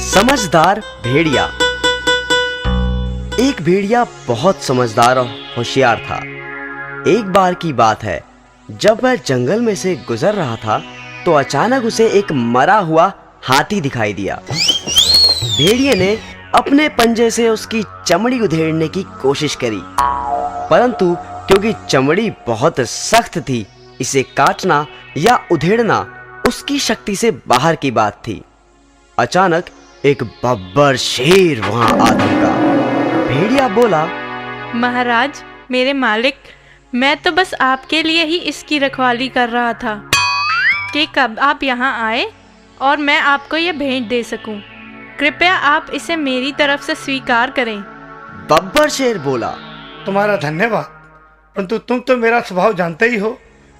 समझदार भेड़िया। एक भेड़िया बहुत समझदार और होशियार था। एक बार की बात है, जब वह जंगल में से गुजर रहा था तो अचानक उसे एक मरा हुआ हाथी दिखाई दिया। भेड़िए ने अपने पंजे से उसकी चमड़ी उधेड़ने की कोशिश करी, परंतु क्योंकि चमड़ी बहुत सख्त थी, इसे काटना या उधेड़ना उसकी शक्ति से बाहर की बात थी। अचानक एक बब्बर शेर वहां आ धमका। भेड़िया बोला, महाराज, मेरे मालिक, मैं तो बस आपके लिए ही इसकी रखवाली कर रहा था कि कब आप यहाँ आए और मैं आपको यह भेंट दे सकूं। कृपया आप इसे मेरी तरफ से स्वीकार करें। बब्बर शेर बोला, तुम्हारा धन्यवाद, परंतु तुम तो मेरा स्वभाव जानते ही हो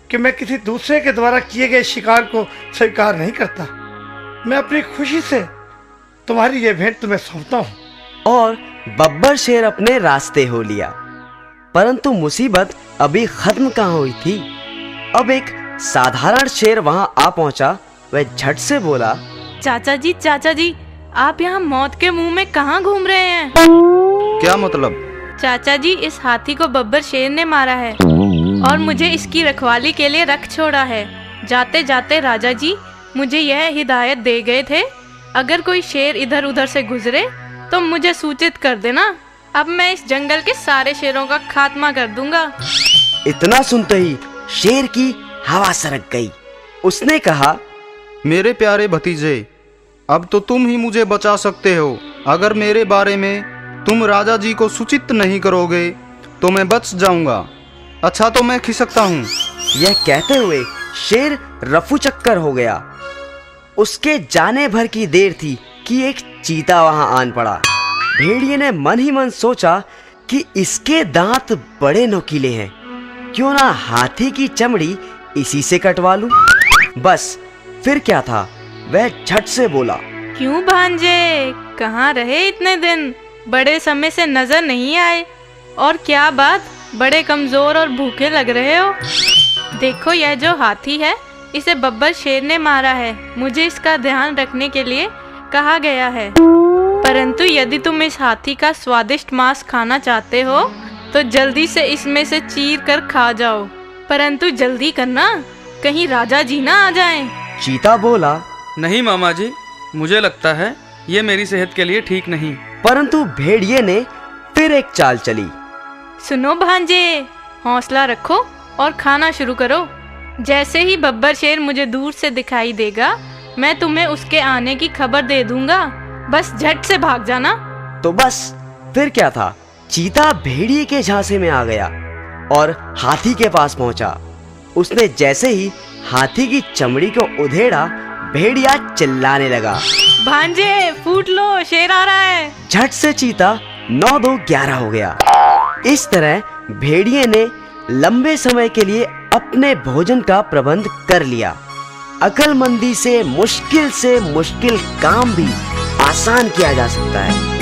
कि मैं किसी दूसरे के द्वारा किए गए शिकार को स्वीकार नहीं करता। मैं अपनी खुशी से तुम्हारी ये भेंट तुम्हें सौंपता हूँ। और बब्बर शेर अपने रास्ते हो लिया। परंतु मुसीबत अभी खत्म कहाँ हुई थी। अब एक साधारण शेर वहां आ पहुंचा। वह झट से बोला, चाचा जी, आप यहाँ मौत के मुंह में कहाँ घूम रहे हैं? क्या मतलब? चाचा जी, इस हाथी को बब्बर शेर ने मारा है और मुझे इसकी रखवाली के लिए रख छोड़ा है। जाते जाते राजा जी मुझे यह हिदायत दे गए थे, अगर कोई शेर इधर उधर से गुजरे तो मुझे सूचित कर देना। अब मैं इस जंगल के सारे शेरों का खात्मा कर दूंगा। इतना सुनते ही शेर की हवा सरक गई। उसने कहा, मेरे प्यारे भतीजे, अब तो तुम ही मुझे बचा सकते हो। अगर मेरे बारे में तुम राजा जी को सूचित नहीं करोगे तो मैं बच जाऊंगा। अच्छा, तो मैं खिसकता हूँ। यह कहते हुए शेर रफू चक्कर हो गया। उसके जाने भर की देर थी कि एक चीता वहां आन पड़ा। भेड़िए ने मन ही मन सोचा कि इसके दांत बड़े नुकीले हैं, क्यों ना हाथी की चमड़ी इसी से कटवा लूं। बस फिर क्या था, वह झट से बोला, क्यों भांजे, कहाँ रहे इतने दिन? बड़े समय से नजर नहीं आए। और क्या बात, बड़े कमजोर और भूखे लग रहे हो। देखो, यह जो हाथी है इसे बब्बर शेर ने मारा है। मुझे इसका ध्यान रखने के लिए कहा गया है। परंतु यदि तुम इस हाथी का स्वादिष्ट मांस खाना चाहते हो तो जल्दी से इसमें से चीर कर खा जाओ। परंतु जल्दी करना, कहीं राजा जी ना आ जाएं। चीता बोला, नहीं मामा जी, मुझे लगता है ये मेरी सेहत के लिए ठीक नहीं। परंतु भेड़िए ने फिर एक चाल चली। सुनो भांजे, हौसला रखो और खाना शुरू करो। जैसे ही बब्बर शेर मुझे दूर से दिखाई देगा, मैं तुम्हें उसके आने की खबर दे दूंगा। बस झट से भाग जाना। तो बस फिर क्या था, चीता भेड़िए के झांसे में आ गया और हाथी के पास पहुंचा। उसने जैसे ही हाथी की चमड़ी को उधेड़ा, भेड़िया चिल्लाने लगा, भांजे फूट लो, शेर आ रहा है। झट से चीता 9-2-11 हो गया। इस तरह भेड़िए ने लंबे समय के लिए अपने भोजन का प्रबंध कर लिया। अक्लमंदी से मुश्किल काम भी आसान किया जा सकता है।